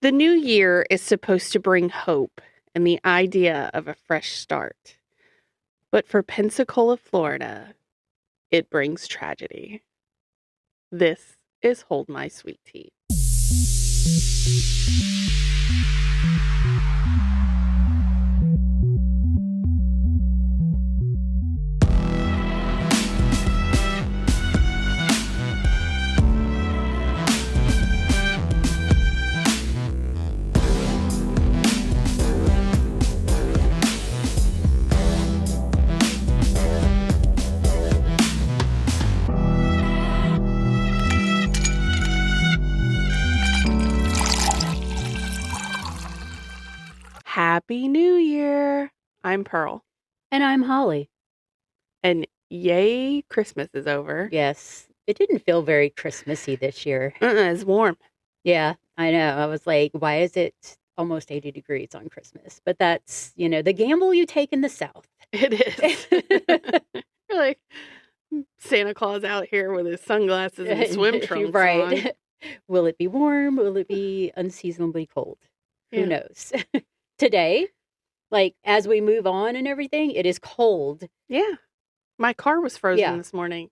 The new year is supposed to bring hope and the idea of a fresh start. But for Pensacola, Florida, it brings tragedy. This is Hold My Sweet Tea. Happy New Year! I'm Pearl. And I'm Holly. And yay, Christmas is over. Yes. It didn't feel very Christmassy this year. It's warm. Yeah, I know. I was like, why is it almost 80 degrees on Christmas? But that's, the gamble you take in the South. It is. You're like Santa Claus out here with his sunglasses and swim trunks right. on. Will it be warm? Will it be unseasonably cold? Yeah. Who knows? Today, as we move on and everything, it is cold. Yeah. My car was frozen this morning.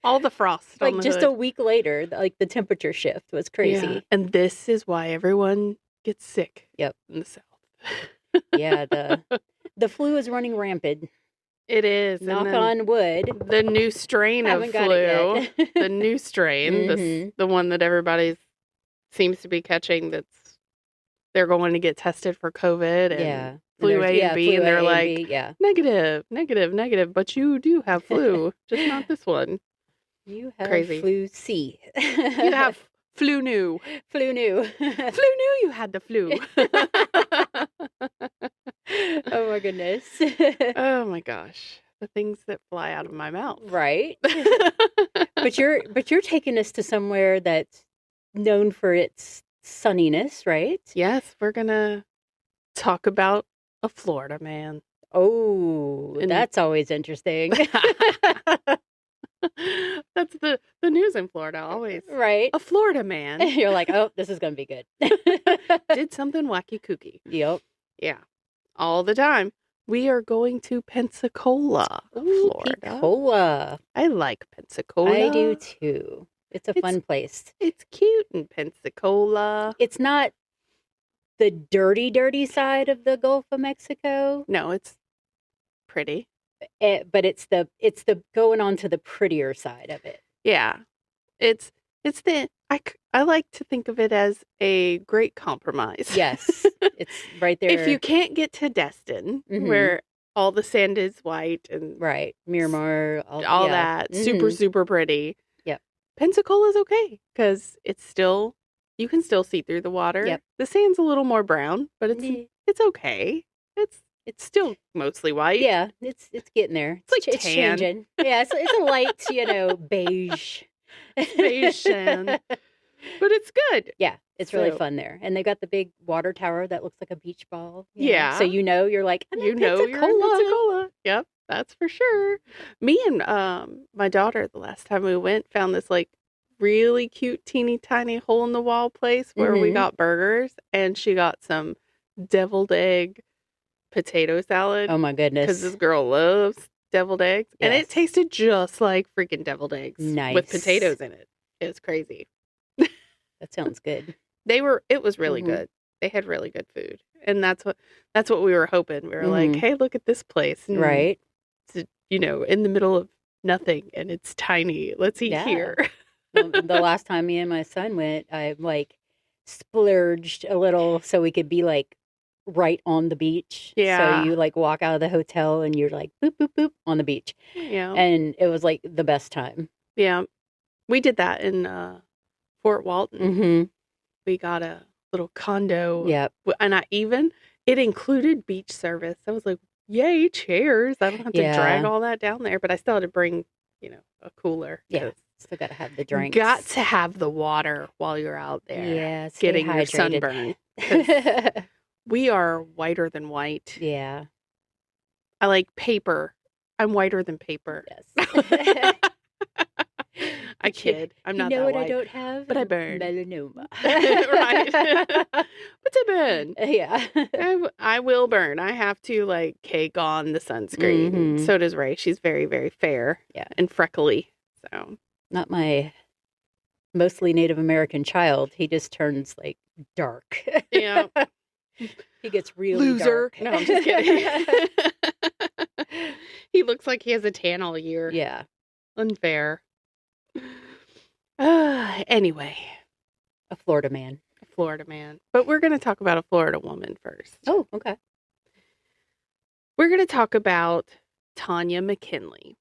All the frost on the just hood. a week later, the temperature shift was crazy. Yeah. And this is why everyone gets sick in the South. Yeah, the flu is running rampant. It is. Knock on wood. The new strain of flu. The new strain. Mm-hmm. The one that everybody seems to be catching they're going to get tested for COVID and flu A and B. And they're like, negative. But you do have flu, just not this one. You have crazy. Flu C. You have flu new. Flu new. Flu new you had the flu. Oh my goodness. Oh my gosh. The things that fly out of my mouth. Right. But you're taking us to somewhere that's known for its sunniness, right? Yes, we're going to talk about a Florida man. Oh, that's always interesting. That's the news in Florida always. Right. A Florida man. You're like, oh, this is going to be good. Did something wacky kooky. Yep. Yeah. All the time. We are going to Pensacola, Florida. Pensacola. I like Pensacola. I do too. It's a fun place. It's cute in Pensacola. It's not the dirty side of the Gulf of Mexico. No, it's pretty. But it's the going on to the prettier side of it. Yeah. It's I like to think of it as a great compromise. Yes. It's right there. If you can't get to Destin, where all the sand is white and Miramar, all that, super pretty. Yep. Pensacola's okay because you can still see through the water. Yep. The sand's a little more brown, but it's okay. It's still mostly white. Yeah, it's getting there. It's like tan. Changing. Yeah, it's a light, beige. Beige sand. But it's good. Yeah, it's really fun there. And they got the big water tower that looks like a beach ball. Yeah. So you're like, you're in Pensacola. Yep, that's for sure. Me and my daughter, the last time we went, found this really cute, teeny tiny hole in the wall place where we got burgers, and she got some deviled egg potato salad. Oh my goodness. Because this girl loves deviled eggs. Yes. And it tasted just like freaking deviled eggs. Nice. With potatoes in it. It was crazy. That sounds good. It was really good. They had really good food. And that's what we were hoping. We were like, hey, look at this place. And right. It's, in the middle of nothing and it's tiny. Let's eat here. The last time me and my son went, I splurged a little so we could be right on the beach. Yeah. So you walk out of the hotel and you're boop, boop, boop on the beach. Yeah. And it was the best time. Yeah. We did that in Fort Walton. Mm-hmm. We got a little condo. Yep. And it included beach service. I was like, yay, chairs. I don't have to drag all that down there. But I still had to bring, a cooler. Yeah. Still got to have the drinks. Got to have the water while you're out there. Yeah. Getting your sunburn. We are whiter than white. Yeah. I like paper. I'm whiter than paper. Yes. I kid. I'm not You know that what white. I don't have? But I burn. Melanoma. Right. But I burn. Yeah. I will burn. I have to like cake on the sunscreen. Mhm. So does Ray. She's very, very fair. Yeah. And freckly. So Not my mostly Native American child. He just turns like dark. yeah. He gets really Loser. dark. No, I'm just kidding. He looks like he has a tan all year. Yeah. Unfair. Anyway. A Florida man. A Florida man. But we're going to talk about a Florida woman first. Oh, okay. We're going to talk about Tonya McKinley.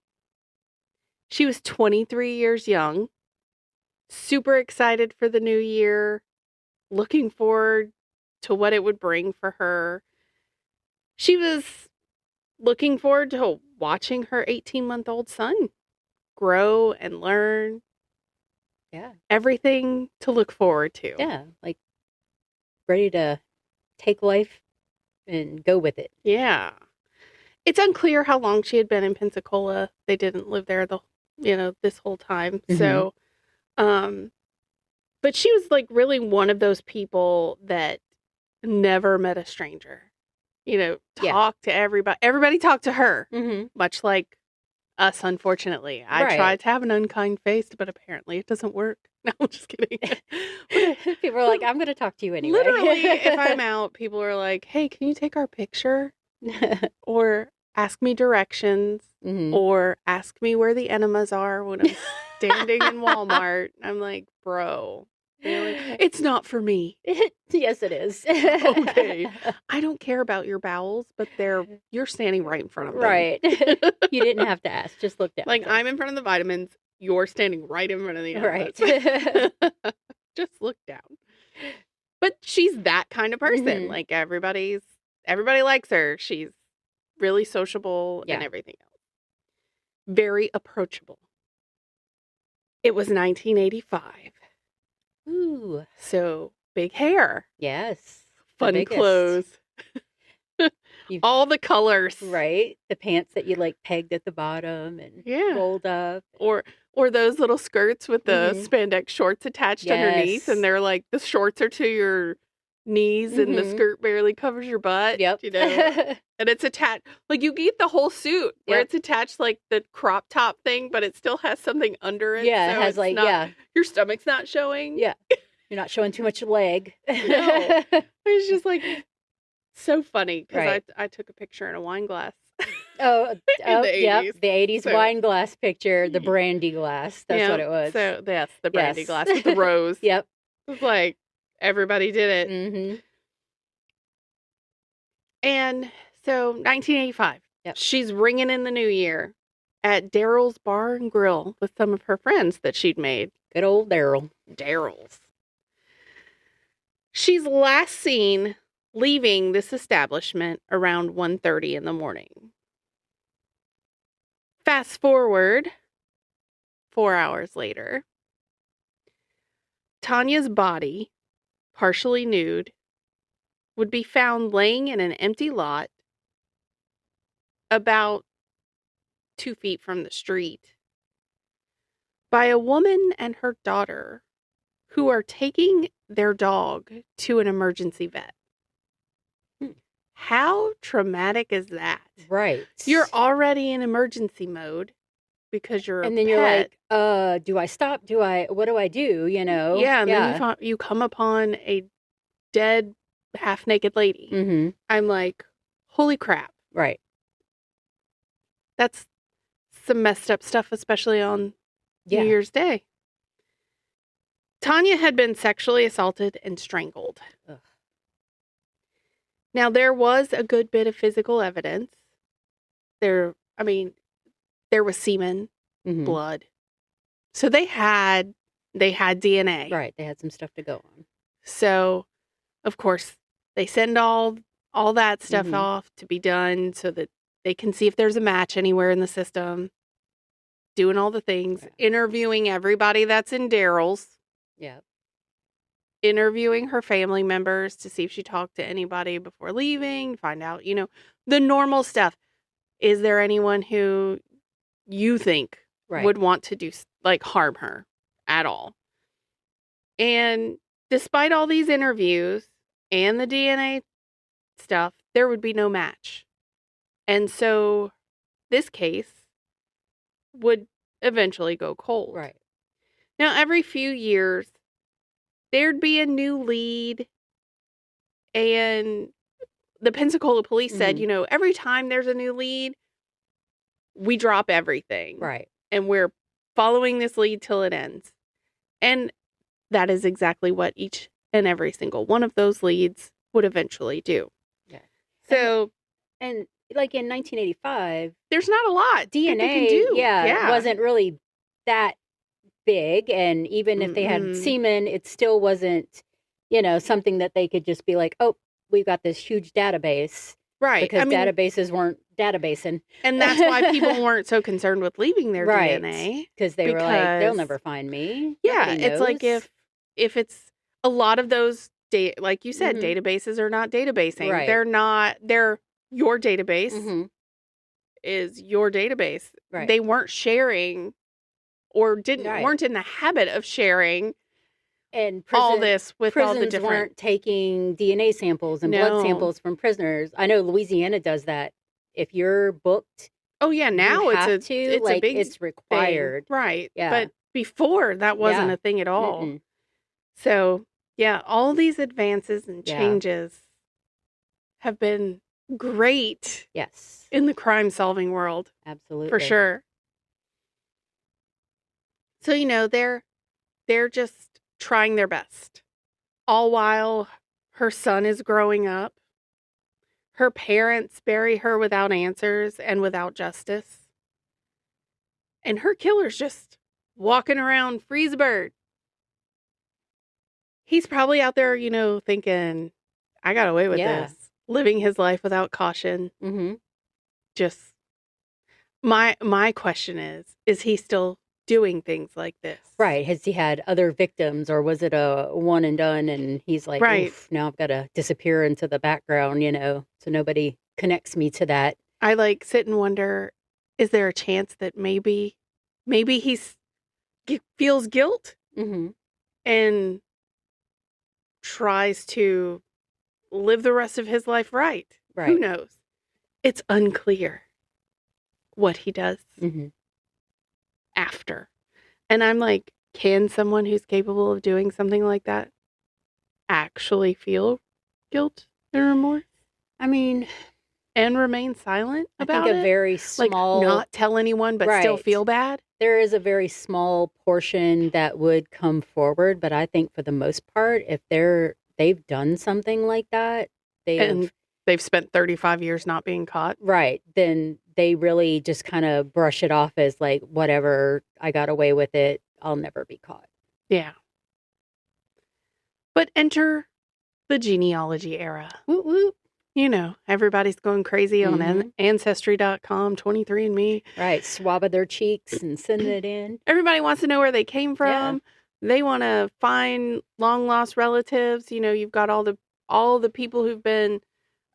She was 23 years young, super excited for the new year, looking forward to what it would bring for her. She was looking forward to watching her 18-month-old son grow and learn. Yeah. Everything to look forward to. Yeah. Like ready to take life and go with it. Yeah. It's unclear how long she had been in Pensacola. They didn't live there this whole time. Mhm. So, but she was like really one of those people that never met a stranger. Talked to everybody. Everybody talked to her, Mm-hmm. much like us, unfortunately. I Right. tried to have an unkind face, but apparently it doesn't work. No, I'm just kidding. People are like, I'm going to talk to you anyway. Literally, if I'm out, people are like, hey, can you take our picture? Or ask me directions. Mhm. Or ask me where the enemas are when I'm standing in Walmart. I'm like, bro, really? It's not for me. Yes, it is. Okay. I don't care about your bowels, but you're standing right in front of them. Right. You didn't have to ask. Just look down. Like, I'm in front of the vitamins. You're standing right in front of the enemas. Right. Just look down. But she's that kind of person. Mhm. Like, everybody likes her. She's really sociable Yeah. and everything else. Very approachable. It was 1985. Ooh. So, big hair. Yes. The Fun biggest. clothes. All the colors. Right. The pants that you like pegged at the bottom and Yeah. rolled up. Or those little skirts with the Mhm. spandex shorts attached underneath. Yes. And they're like, the shorts are to your knees and the Mhm. skirt barely covers your butt. Yep. And it's attached. Like, you get the whole suit where Yep. it's attached like the crop top thing, but it still has something under it. Yeah, so it has it's like, not, yeah. your stomach's not showing. Yeah. You're not showing too much leg. No. It's just like so funny because Right. I took a picture in a wine glass. Oh, the yep. 80s. The 80s So- wine glass picture, the brandy glass. That's Yeah, what it was. So yes, the brandy Yes. glass with the rose. Yep. It was like everybody did it. Mm-hmm. And so 1985. Yep. She's ringing in the new year at Daryl's Bar and Grill with some of her friends that she'd made. Good old Daryl. Daryl's. She's last seen leaving this establishment around 1:30 in the morning. Fast forward 4 hours later. Tanya's body, partially nude, would be found laying in an empty lot about 2 feet from the street by a woman and her daughter who are taking their dog to an emergency vet. How traumatic is that? Right. You're already in emergency mode because you're and a then you're pet. like, do I stop? What do I do? You know? Yeah, and then you come upon a dead, half-naked lady. Mm-hmm. I'm like, holy crap. Right. That's some messed up stuff, especially on Yeah. New Year's Day. Tonya had been sexually assaulted and strangled. Ugh. Now, there was a good bit of physical evidence. There was semen, Mm-hmm. blood. So they had DNA. Right. They had some stuff to go on. So, of course, they send all that stuff Mhm. off to be done so that they can see if there's a match anywhere in the system. Doing all the things, Yeah. interviewing everybody that's in Daryl's, Yeah. interviewing her family members to see if she talked to anybody before leaving, find out, the normal stuff. Is there anyone who you think would want to do, like, harm her at all. And despite all these interviews and the DNA stuff, there would be no match. And so this case would eventually go cold. Right. Now, every few years, there'd be a new lead, and the Pensacola police said, you know, every time there's a new lead, we drop everything. Right. And we're following this lead till it ends. And that is exactly what each and every single one of those leads would eventually do. Yeah. So, and like in 1985, there's not a lot DNA can do. Yeah, it wasn't really that big. And even if they had semen, it still wasn't, you know, something that they could just be like, oh, we've got this huge database. Right. Because databases weren't databasing. And that's why people weren't so concerned with leaving their DNA. Because they were like, they'll never find me. Yeah. It's like if it's a lot of those, like you said, databases are not databasing. Right. They're your database is your database. Right. They weren't sharing or weren't in the habit of sharing and all this with all the different. Weren't taking DNA samples and blood samples from prisoners. I know Louisiana does that. If you're booked, now it's a big it's required, thing. Right? Yeah. But before that wasn't a thing at all. So yeah, all these advances and changes have been great. Yes, in the crime-solving world, absolutely, for sure. So you know they're just trying their best, all while her son is growing up. Her parents bury her without answers and without justice. And her killer's just walking around free as a bird. He's probably out there, you know, thinking, I got away with this. Living his life without caution. Just, my question is he still doing things like this? Right. Has he had other victims, or was it a one and done and he's like, oof, now I've got to disappear into the background, you know, so nobody connects me to that. I like sit and wonder, is there a chance that maybe he feels guilt and tries to live the rest of his life right? Who knows? It's unclear what he does after. And I'm like, can someone who's capable of doing something like that actually feel guilt and remorse? I mean, and remain silent about I think it? A very small, like not tell anyone but still feel bad? There is a very small portion that would come forward, but I think for the most part, if they've done something like that, they've spent 35 years not being caught. Right. Then they really just kind of brush it off as like, whatever, I got away with it. I'll never be caught. Yeah. But enter the genealogy era. Woot woot. You know, everybody's going crazy on Ancestry.com, 23andMe. Right. Swabbing their cheeks and sending it in. Everybody wants to know where they came from. Yeah. They want to find long lost relatives. You know, you've got all the people who've been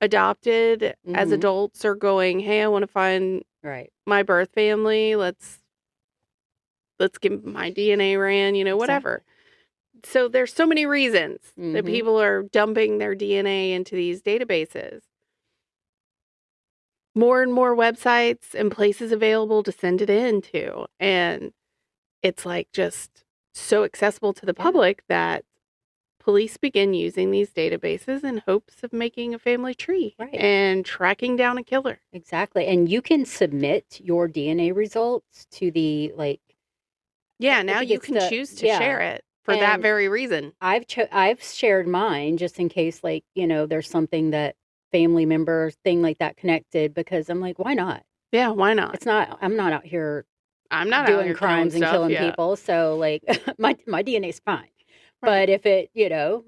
adopted as adults are going, hey, I want to find my birth family. Let's get my DNA ran, you know, whatever. So there's so many reasons that people are dumping their DNA into these databases. More and more websites and places available to send it into. And it's like just so accessible to the public that police begin using these databases in hopes of making a family tree and tracking down a killer. Exactly. And you can submit your DNA results to the now you can choose to share it for that very reason. I've shared mine just in case, like, you know, there's something that family member thing like that connected, because I'm like, why not? Yeah, why not? I'm not out here doing crimes and killing people. So like my DNA's fine. But if it, you know,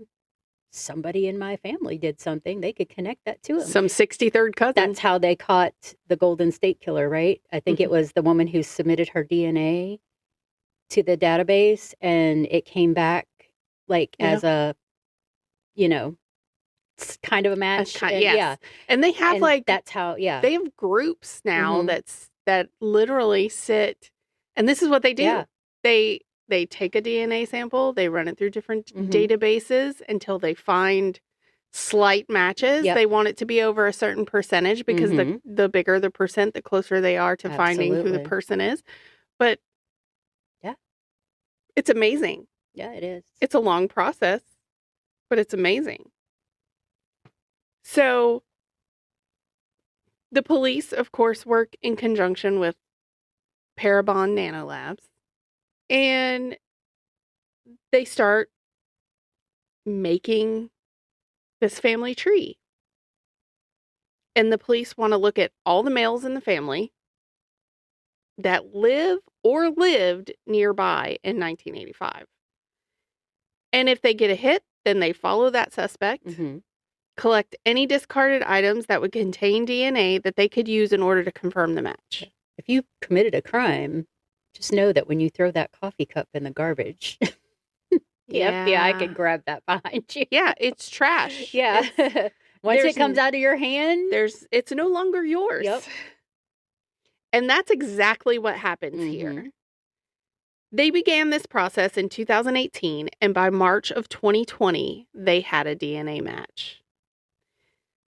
somebody in my family did something, they could connect that to him. Some 63rd cousin. That's how they caught the Golden State Killer, right? I think it was the woman who submitted her DNA to the database, and it came back like as a, you know, kind of a match. And they have that's how, they have groups now that literally sit And this is what they do. Yeah. They take a DNA sample, they run it through different databases until they find slight matches. Yep. They want it to be over a certain percentage because the bigger the percent, the closer they are to finding who the person is. But yeah, it's amazing. Yeah, it is. It's a long process, but it's amazing. So the police, of course, work in conjunction with Parabon NanoLabs, and they start making this family tree. And the police want to look at all the males in the family that live or lived nearby in 1985. And if they get a hit, then they follow that suspect, collect any discarded items that would contain DNA that they could use in order to confirm the match. If you committed a crime, just know that when you throw that coffee cup in the garbage, the FBI can grab that behind you. Yeah, it's trash. Yeah. Once it comes out of your hand, it's no longer yours. Yep. And that's exactly what happens here. They began this process in 2018, and by March of 2020, they had a DNA match.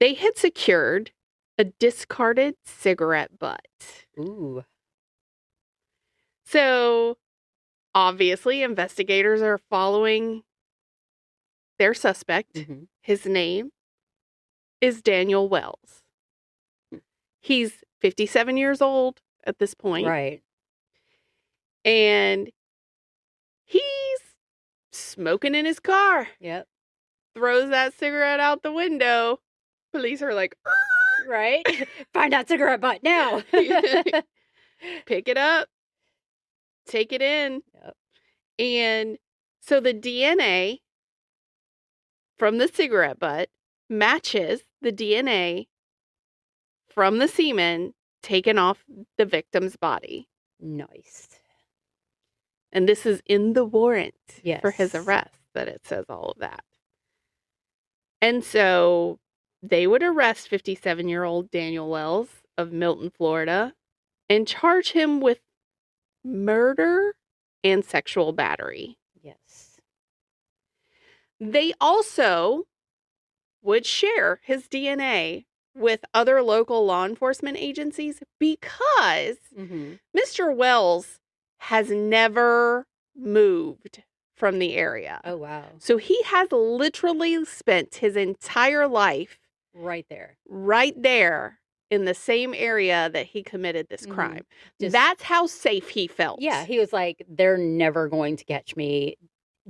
They had secured a discarded cigarette butt. Ooh. So, obviously, investigators are following their suspect. His name is Daniel Wells. He's 57 years old at this point. Right. And he's smoking in his car. Yep. Throws that cigarette out the window. Police are like, "Arr!" Right? Find that cigarette butt now. Pick it up. Take it in. Yep. And so the DNA from the cigarette butt matches the DNA from the semen taken off the victim's body. Nice. And this is in the warrant Yes. for his arrest that it says all of that. And so they would arrest 57-year-old Daniel Wells of Milton, Florida, and charge him with murder and sexual battery. Yes. They also would share his DNA with other local law enforcement agencies because Mr. Wells has never moved from the area. Oh, wow. So he has literally spent his entire life right there in the same area that he committed this crime. That's how safe he felt. Yeah, he was like, they're never going to catch me.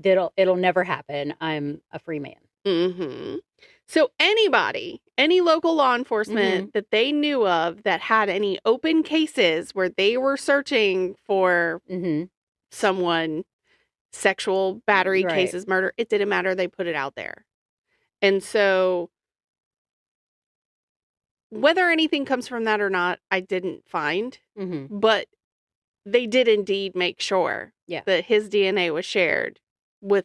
It'll never happen. I'm a free man. So any local law enforcement that they knew of that had any open cases where they were searching for someone, sexual battery cases, murder, it didn't matter. They put it out there. And so whether anything comes from that or not, I didn't find. But they did indeed make sure that his DNA was shared with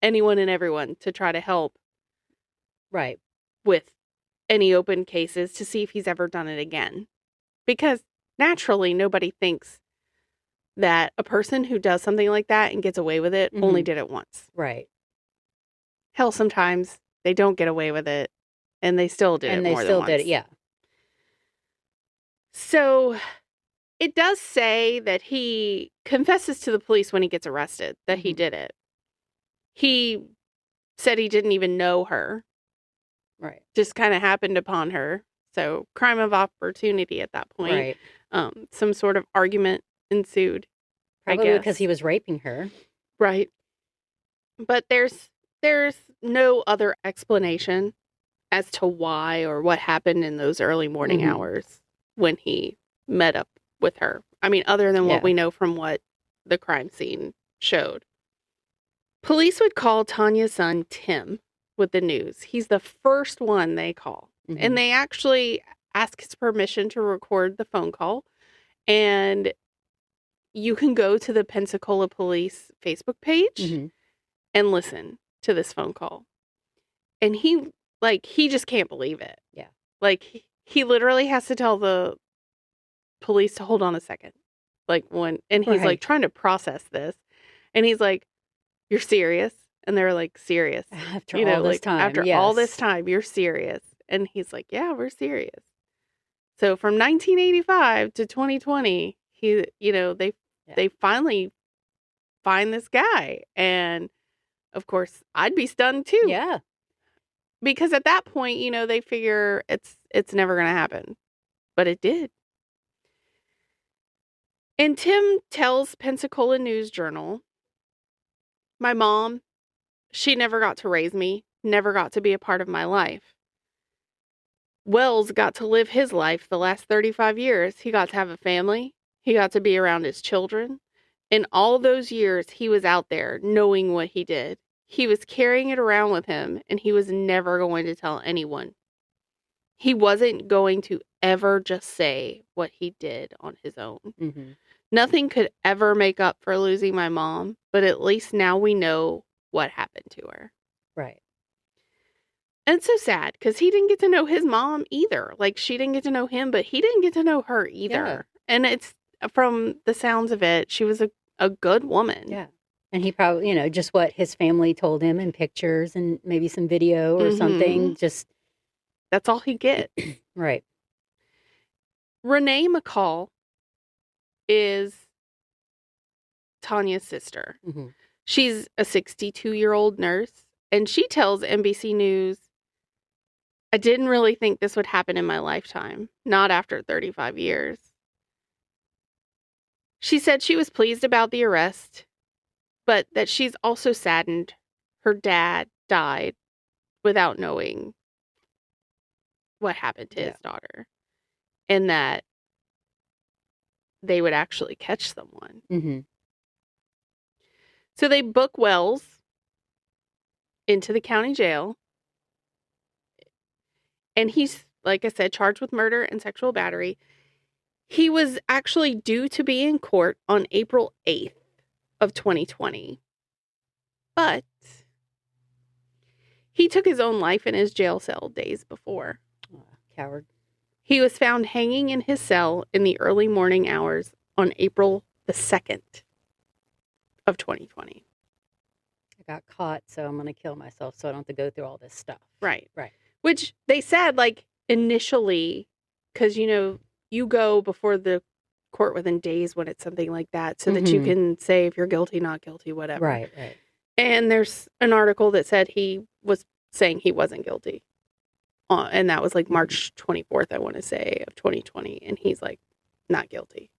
anyone and everyone to try to help. Right. With any open cases to see if he's ever done it again. Because naturally, nobody thinks that a person who does something like that and gets away with it only did it once. Right. Hell, sometimes they don't get away with it and they still did it more than once. And they still did it, yeah. So it does say that he confesses to the police when he gets arrested that he did it. He said he didn't even know her. Right. Just kind of happened upon her. So crime of opportunity at that point. Right. Some sort of argument ensued. Probably I guess. because he was raping her. Right. But there's no other explanation as to why or what happened in those early morning hours when he met up with her. I mean, other than what we know from what the crime scene showed. Police would call Tonya's son, Tim, with the news. He's the first one they call. And they actually ask his permission to record the phone call. And you can go to the Pensacola Police Facebook page and listen to this phone call. And he just can't believe it. Yeah. Like, he literally has to tell the police to hold on a second. Like and he's like trying to process this. And he's like, "You're serious?" And they're like, "Serious." After all this time. After all this time, you're serious. And he's like, "Yeah, we're serious." So from 1985 to 2020, they finally find this guy. And of course, I'd be stunned too. Yeah. Because at that point, they figure it's never going to happen. But it did. And Tim tells Pensacola News Journal, "My mom, she never got to raise me, never got to be a part of my life. Wells got to live his life the last 35 years. He got to have a family. He got to be around his children. In all those years, he was out there knowing what he did. He was carrying it around with him, and he was never going to tell anyone. He wasn't going to ever just say what he did on his own. Mm-hmm. Nothing could ever make up for losing my mom, but at least now we know what happened to her." Right. And it's so sad because he didn't get to know his mom either. Like, she didn't get to know him, but he didn't get to know her either. Yeah. And it's, from the sounds of it, she was a good woman. Yeah. And he probably, just what his family told him in pictures and maybe some video or something. Just that's all he gets. Right. Renee McCall is Tonya's sister. Mm-hmm. She's a 62-year-old nurse, and she tells NBC News, "I didn't really think this would happen in my lifetime, not after 35 years. She said she was pleased about the arrest, but that she's also saddened her dad died without knowing what happened to his daughter, and that they would actually catch someone." Mm-hmm. So they book Wells into the county jail. And he's, like I said, charged with murder and sexual battery. He was actually due to be in court on April 8th of 2020. But he took his own life in his jail cell days before. Coward. He was found hanging in his cell in the early morning hours on April the 2nd of 2020. I got caught, so I'm going to kill myself so I don't have to go through all this stuff. Right. Right. Which they said, like, initially, because, you go before the court within days when it's something like that so that you can say if you're guilty, not guilty, whatever. Right, right. And there's an article that said he was saying he wasn't guilty. And that was like March 24th, I want to say, of 2020. And he's like, not guilty.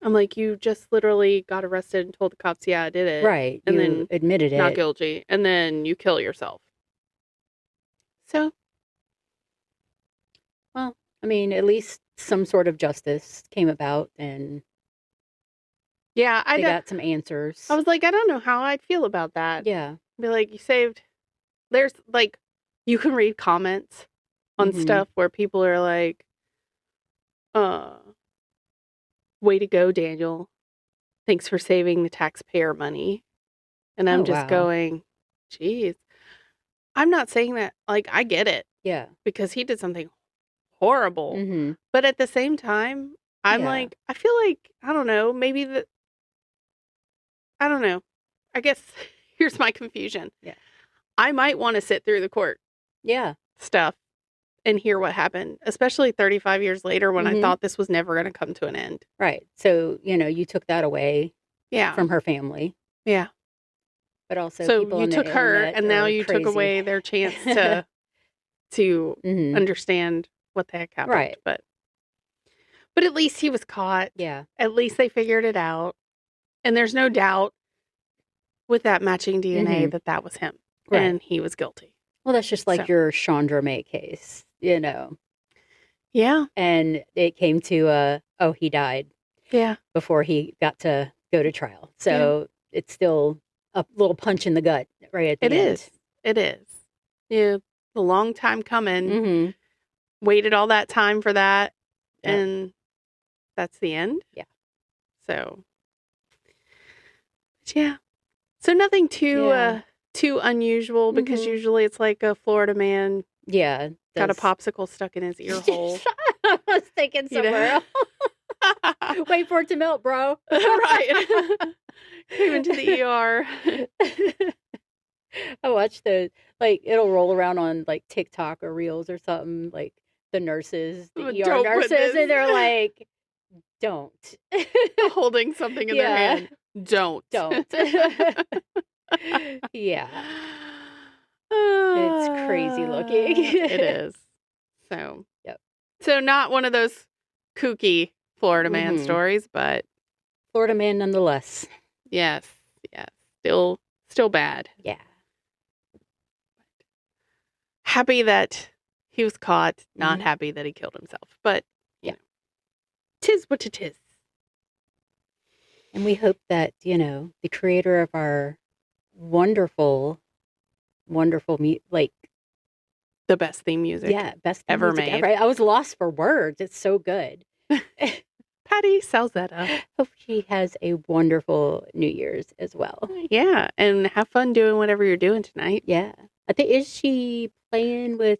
I'm like, you just literally got arrested and told the cops, yeah, I did it. Right. And you then admitted it. Not guilty. And then you kill yourself. So. Well, I mean, at least some sort of justice came about and yeah, they got some answers. I was like, I don't know how I'd feel about that. Yeah. Be like, you saved. There's like, you can read comments on stuff where people are like, way to go, Daniel. Thanks for saving the taxpayer money. And I'm just going, geez. I'm not saying that, like, I get it. Yeah. Because he did something horrible. Mm-hmm. But at the same time, I'm like, I feel like, I don't know, maybe I don't know. I guess here's my confusion. Yeah. I might want to sit through the court stuff and hear what happened, especially 35 years later when I thought this was never going to come to an end. Right. So, you took that away from her family. Yeah. But also so people you took her and now you crazy. Took away their chance to understand what the heck happened. Right. But at least he was caught. Yeah. At least they figured it out. And there's no doubt with that matching DNA that was him. Right. And he was guilty. Well, that's just like your Chandra May case, Yeah. And it came to, he died. Yeah. Before he got to go to trial. So it's still a little punch in the gut right at the end. It is. Yeah. A long time coming. Waited all that time for that. Yep. And that's the end. Yeah. So. Yeah. So nothing too unusual because usually it's like a Florida man. Yeah. Got a popsicle stuck in his ear hole. I was thinking somewhere else. Wait for it to melt, bro. Right. Came into the ER. I watch the, like, it'll roll around on, like, TikTok or Reels or something, like, the nurses, the ER Don't put nurses, this. and they're like, don't. Holding something in their hand. Don't. Yeah. It's crazy looking. It is. So, yep. So not one of those kooky Florida man stories, but Florida man nonetheless. Yes. Still bad. Yeah. Happy that he was caught, not happy that he killed himself. But, you know, 'tis what it is. And we hope that, you know, the creator of our wonderful, like, the best theme music. Yeah, best theme ever music made. ever. I was lost for words. It's so good. Patty Salzetta. Hope she has a wonderful New Year's as well. Yeah, and have fun doing whatever you're doing tonight. Yeah. I think, is she playing with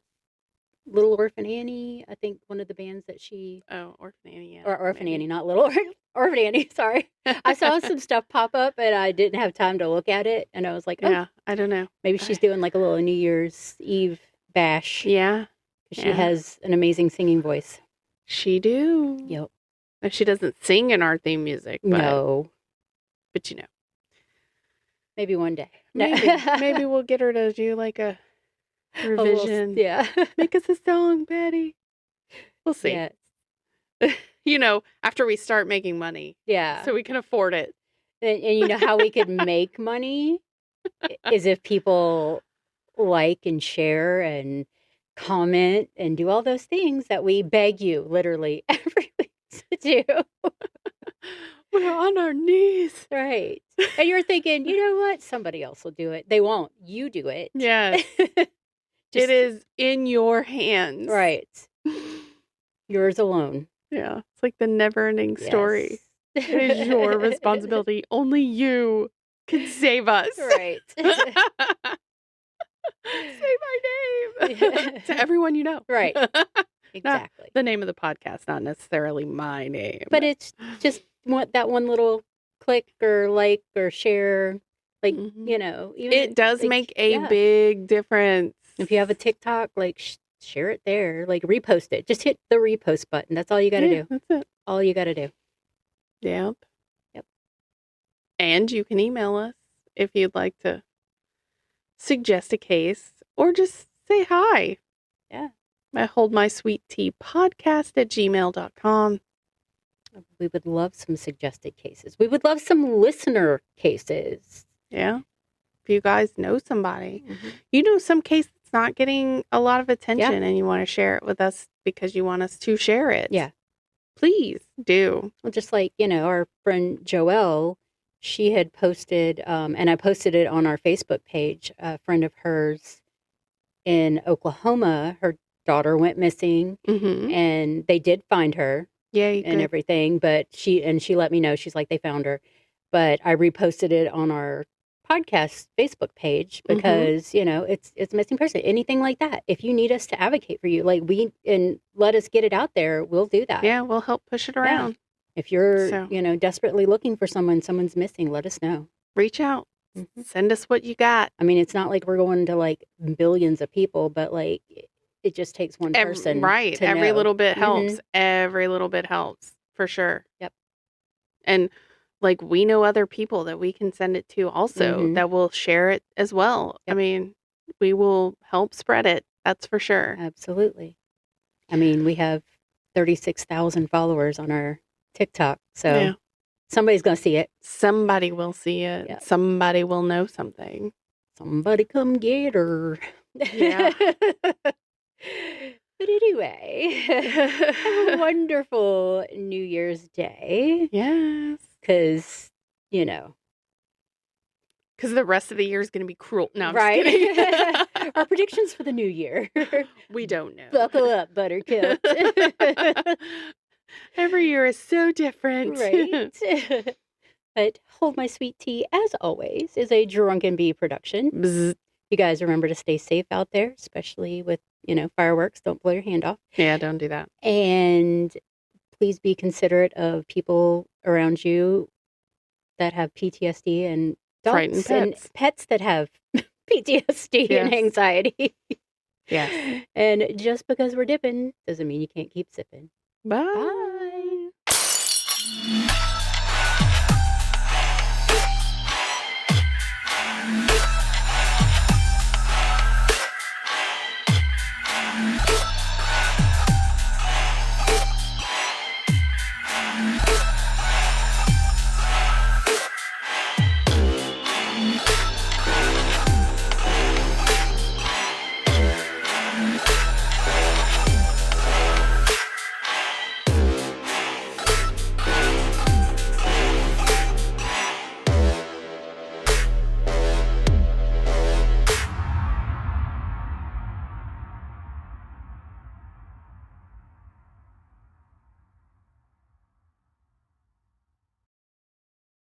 Little Orphan Annie? I think one of the bands that she... Oh, Orphan Annie, yeah. Or Orphan Annie, not Little Orphan Annie, sorry. I saw some stuff pop up and I didn't have time to look at it. And I was like, oh, yeah, I don't know. Maybe she's doing like a little New Year's Eve bash. Yeah. She has an amazing singing voice. She do. Yep. Now, she doesn't sing in our theme music. But, no. But you know. Maybe one day. Maybe we'll get her to do like a revision. Make us a song, Patty. We'll see. Yeah. You know, after we start making money. Yeah. So we can afford it. And you know how we could make money is if people like and share and comment and do all those things that we beg you literally every week to do. We're on our knees. Right. And you're thinking, you know what? Somebody else will do it. They won't. You do it. Yes. It is in your hands. Right. Yours alone. Yeah. It's like the never-ending story. It is your responsibility. Only you can save us. Right. Say my name. To everyone you know. Right. Exactly. The name of the podcast, not necessarily my name. But it's just that one little click or like or share. Like, you know. Even it does make a big difference. If you have a TikTok, like, share it there. Like, repost it. Just hit the repost button. That's all you got to do. That's it. All you got to do. Yep. And you can email us if you'd like to suggest a case or just say hi. Yeah. I hold my sweet tea podcast at gmail.com. We would love some suggested cases. We would love some listener cases. Yeah. If you guys know somebody, you know some case that's not getting a lot of attention and you want to share it with us because you want us to share it. Yeah. Please do. Well, just like, you know, our friend Joelle, she had posted, and I posted it on our Facebook page, a friend of hers in Oklahoma, her daughter went missing and they did find her. And everything, but she let me know. She's like, they found her. But I reposted it on our podcast Facebook page because, you know, it's a missing person. Anything like that. If you need us to advocate for you, like and let us get it out there, we'll do that. Yeah, we'll help push it around. Yeah. If you're, you know, desperately looking for someone's missing, let us know. Reach out. Send us what you got. I mean, it's not like we're going to like billions of people, but like it just takes one person. Right. To Every know. little bit helps. Every little bit helps. For sure. Yep. And like we know other people that we can send it to also that will share it as well. Yep. I mean, we will help spread it. That's for sure. Absolutely. I mean, we have 36,000 followers on our TikTok. So somebody's going to see it. Somebody will see it. Yep. Somebody will know something. Somebody come get her. Yeah. But anyway, have a wonderful New Year's Day. Yes. Because, you know. Because the rest of the year is going to be cruel. No, I'm right. just kidding. Our predictions for the new year. We don't know. Buckle up, Buttercup. Every year is so different. Right. But Hold My Sweet Tea, as always, is a Drunken Bee production. Bzz. You guys remember to stay safe out there, especially with, you know, fireworks. Don't blow your hand off. Yeah, don't do that. And please be considerate of people around you that have PTSD and dogs and pets that have PTSD and anxiety. Yes. And just because we're dipping doesn't mean you can't keep sipping. Bye. Bye.